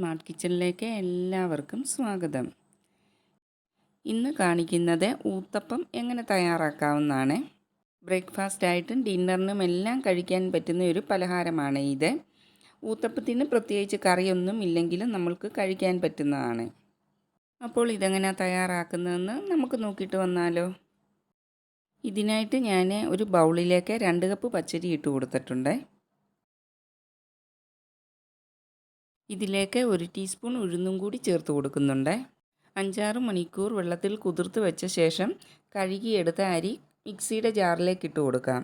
Smart കിച്ചണിലേക്ക് എല്ലാവർക്കും സ്വാഗതം. ഇന്ന് കാണിക്കുന്നത് ഊത്തപ്പം എങ്ങനെ തയ്യാറാക്കാവുന്നതാണ്. ബ്രേക്ക്ഫാസ്റ്റായിട്ടും ഡിന്നറിനും എല്ലാം കഴിക്കാൻ പറ്റുന്ന ഒരു പലഹാരമാണ് ഇത്. ഊത്തപ്പത്തിന് പ്രത്യേകിച്ച് കറിയൊന്നും ഇല്ലെങ്കിലും നമ്മൾക്ക് കഴിക്കാൻ പറ്റുന്നതാണ്. അപ്പോൾ ഇതെങ്ങനെ തയ്യാറാക്കുന്നതെന്ന് നമുക്ക് നോക്കിയിട്ട് വന്നാലോ. ഇതിനായിട്ട് ഞാൻ ഒരു ബൗളിലേക്ക് 2 കപ്പ് പച്ചരി ഇട്ട് കൊടുത്തിട്ടുണ്ട്. ഇതിലേക്ക് 1 ടീസ്പൂൺ ഉഴുന്നും കൂടി ചേർത്ത് കൊടുക്കുന്നുണ്ട്. 5-6 മണിക്കൂർ വെള്ളത്തിൽ കുതിർത്ത് വെച്ച ശേഷം കഴുകിയെടുത്ത അരി മിക്സിയുടെ ജാറിലേക്ക് ഇട്ട് കൊടുക്കാം.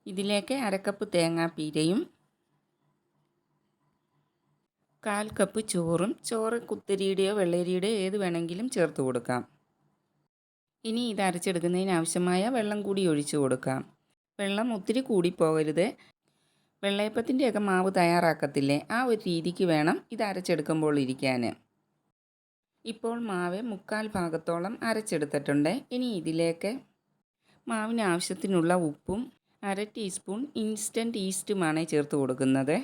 ഇതിലേക്ക് 1/2 കപ്പ് തേങ്ങാപ്പീരയും 1/4 കപ്പ് ചോറ് കുത്തരിയുടെയോ വെള്ളരിയുടെയോ ഏത് വേണമെങ്കിലും ചേർത്ത് കൊടുക്കാം. ഇനി ഇത് അരച്ചെടുക്കുന്നതിന് ആവശ്യമായ വെള്ളം കൂടി ഒഴിച്ചു കൊടുക്കാം. വെള്ളം ഒത്തിരി കൂടിപ്പോകരുത്. വെള്ളയപ്പത്തിൻ്റെയൊക്കെ മാവ് തയ്യാറാക്കത്തില്ലേ, ആ ഒരു രീതിക്ക് വേണം ഇത് അരച്ചെടുക്കുമ്പോൾ ഇരിക്കാൻ. ഇപ്പോൾ മാവ് 1/4 ഭാഗത്തോളം അരച്ചെടുത്തിട്ടുണ്ട്. ഇനി ഇതിലേക്ക് മാവിന് ആവശ്യത്തിനുള്ള ഉപ്പും 1/2 ടീസ്പൂൺ ഇൻസ്റ്റൻറ്റ് ഈസ്റ്റുമാണ് ചേർത്ത് കൊടുക്കുന്നത്.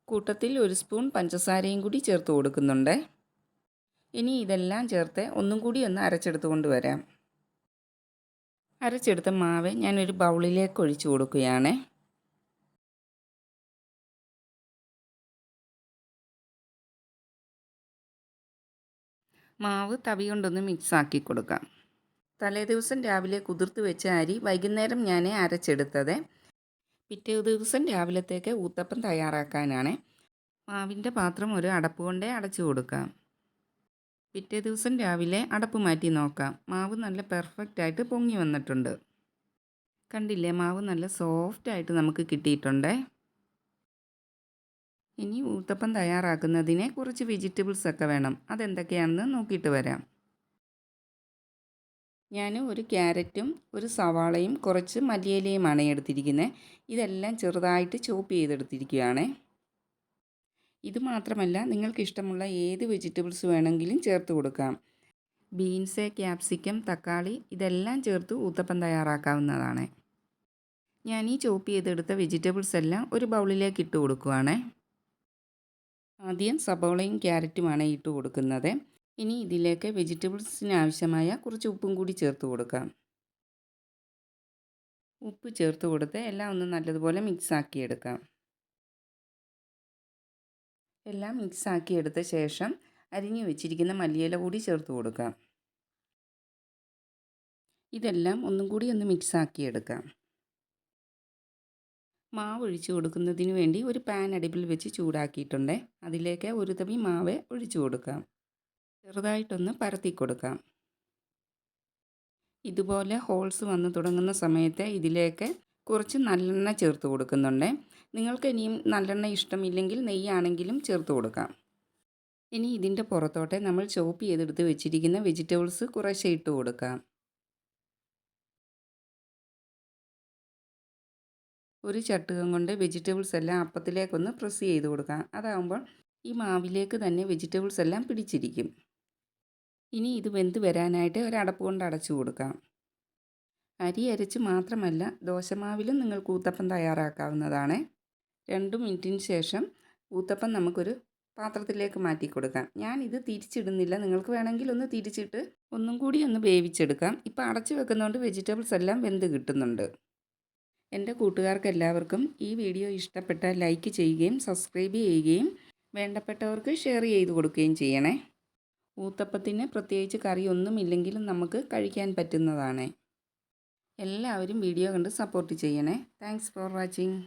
കൂട്ടത്തിൽ 1 സ്പൂൺ പഞ്ചസാരയും കൂടി ചേർത്ത് കൊടുക്കുന്നുണ്ട്. ഇനി ഇതെല്ലാം ചേർത്ത് ഒന്നും കൂടി ഒന്ന് അരച്ചെടുത്ത് കൊണ്ടുവരാം. അരച്ചെടുത്ത മാവ് ഞാനൊരു ബൗളിലേക്ക് ഒഴിച്ചു കൊടുക്കുകയാണ്. മാവ് തവി കൊണ്ടൊന്ന് മിക്സാക്കി കൊടുക്കാം. തലേദിവസം രാവിലെ കുതിർത്ത് വെച്ച അരി വൈകുന്നേരം ഞാൻ അരച്ചെടുത്തത്. പിറ്റേ ദിവസം രാവിലത്തേക്ക് ഊത്തപ്പം തയ്യാറാക്കാനാണ്. മാവിൻ്റെ പാത്രം ഒരു അടപ്പ് കൊണ്ടേ അടച്ചു കൊടുക്കാം. പിറ്റേ ദിവസം രാവിലെ അടപ്പ് മാറ്റി നോക്കാം. മാവ് നല്ല പെർഫെക്റ്റായിട്ട് പൊങ്ങി വന്നിട്ടുണ്ട്. കണ്ടില്ലേ, മാവ് നല്ല സോഫ്റ്റായിട്ട് നമുക്ക് കിട്ടിയിട്ടുണ്ട്. ഇനി ഊത്തപ്പം തയ്യാറാക്കുന്നതിന് കുറച്ച് വെജിറ്റബിൾസൊക്കെ വേണം. അതെന്തൊക്കെയാണെന്ന് നോക്കിയിട്ട് വരാം. ഞാൻ ഒരു ക്യാരറ്റും ഒരു സവാളയും കുറച്ച് മല്ലിയിലയുമാണ് എടുത്തിരിക്കുന്നത്. ഇതെല്ലാം ചെറുതായിട്ട് ചോപ്പ് ചെയ്തെടുത്തിരിക്കുകയാണ്. ഇത് മാത്രമല്ല, നിങ്ങൾക്ക് ഇഷ്ടമുള്ള ഏത് വെജിറ്റബിൾസ് വേണമെങ്കിലും ചേർത്ത് കൊടുക്കാം. ബീൻസ്, ക്യാപ്സിക്കം, തക്കാളി ഇതെല്ലാം ചേർത്ത് ഊത്തപ്പം തയ്യാറാക്കാവുന്നതാണ്. ഞാൻ ഈ ചോപ്പ് ചെയ്തെടുത്ത വെജിറ്റബിൾസ് എല്ലാം ഒരു ബൗളിലേക്ക് ഇട്ട് കൊടുക്കുകയാണ്. ആദ്യം സവാളയും ക്യാരറ്റുമാണ് ഇട്ട് കൊടുക്കുന്നത്. ഇനി ഇതിലേക്ക് വെജിറ്റബിൾസിന് ആവശ്യമായ കുറച്ച് ഉപ്പും കൂടി ചേർത്ത് കൊടുക്കാം. ഉപ്പ് ചേർത്ത് കൊടുത്ത് എല്ലാം ഒന്ന് നല്ലതുപോലെ മിക്സാക്കി എടുക്കാം. എല്ലാം മിക്സാക്കി എടുത്ത ശേഷം അരിഞ്ഞു വെച്ചിരിക്കുന്ന മല്ലിയില കൂടി ചേർത്ത് കൊടുക്കാം. ഇതെല്ലാം ഒന്നും കൂടി ഒന്ന് മിക്സാക്കി എടുക്കാം. മാവ് ഒഴിച്ചു കൊടുക്കുന്നതിന് വേണ്ടി ഒരു പാൻ അടുപ്പിൽ വെച്ച് ചൂടാക്കിയിട്ടുണ്ട്. അതിലേക്ക് ഒരു തവി മാവ് ഒഴിച്ചു കൊടുക്കാം. ചെറുതായിട്ടൊന്ന് പരത്തി കൊടുക്കാം. ഇതുപോലെ ഹോൾസ് വന്ന് തുടങ്ങുന്ന സമയത്ത് ഇതിലേക്ക് കുറച്ച് നല്ലെണ്ണ ചേർത്ത് കൊടുക്കുന്നുണ്ട്. നിങ്ങൾക്ക് ഇനിയും നല്ലെണ്ണ ഇഷ്ടമില്ലെങ്കിൽ നെയ്യാണെങ്കിലും ചേർത്ത് കൊടുക്കാം. ഇനി ഇതിൻ്റെ പുറത്തോട്ട് നമ്മൾ ചോപ്പ് ചെയ്തെടുത്ത് വെച്ചിരിക്കുന്ന വെജിറ്റബിൾസ് കുറേശ്ശെ ഇട്ട് കൊടുക്കാം. ഒരു ചട്ടുകം കൊണ്ട് വെജിറ്റബിൾസ് എല്ലാം അപ്പത്തിലേക്കൊന്ന് പ്രസ് ചെയ്ത് കൊടുക്കാം. അതാകുമ്പോൾ ഈ മാവിലേക്ക് തന്നെ വെജിറ്റബിൾസ് എല്ലാം പിടിച്ചിരിക്കും. ഇനി ഇത് വെന്ത് വരാനായിട്ട് ഒരു അടപ്പ് കൊണ്ട് അടച്ചു കൊടുക്കാം. അരി അരച്ച് മാത്രമല്ല, ദോശമാവിലും നിങ്ങൾക്ക് ഊത്തപ്പം തയ്യാറാക്കാവുന്നതാണ്. 2 മിനിറ്റിന് ശേഷം ഊത്തപ്പം നമുക്കൊരു പാത്രത്തിലേക്ക് മാറ്റി കൊടുക്കാം. ഞാനിത് തിരിച്ചിടുന്നില്ല. നിങ്ങൾക്ക് വേണമെങ്കിൽ ഒന്ന് തിരിച്ചിട്ട് ഒന്നും കൂടി ഒന്ന് വേവിച്ചെടുക്കാം. ഇപ്പോൾ അടച്ചു വെക്കുന്നതുകൊണ്ട് വെജിറ്റബിൾസ് എല്ലാം വെന്ത് കിട്ടുന്നുണ്ട്. എൻ്റെ കൂട്ടുകാർക്ക് എല്ലാവർക്കും ഈ വീഡിയോ ഇഷ്ടപ്പെട്ടാൽ ലൈക്ക് ചെയ്യുകയും സബ്സ്ക്രൈബ് ചെയ്യുകയും വേണ്ടപ്പെട്ടവർക്ക് ഷെയർ ചെയ്ത് കൊടുക്കുകയും ചെയ്യണേ. ഊത്തപ്പത്തിന് പ്രത്യേകിച്ച് കറിയൊന്നും ഇല്ലെങ്കിലും നമുക്ക് കഴിക്കാൻ പറ്റുന്നതാണ്. എല്ലാവരും വീഡിയോ കണ്ട് സപ്പോർട്ട് ചെയ്യണേ. Thanks for watching.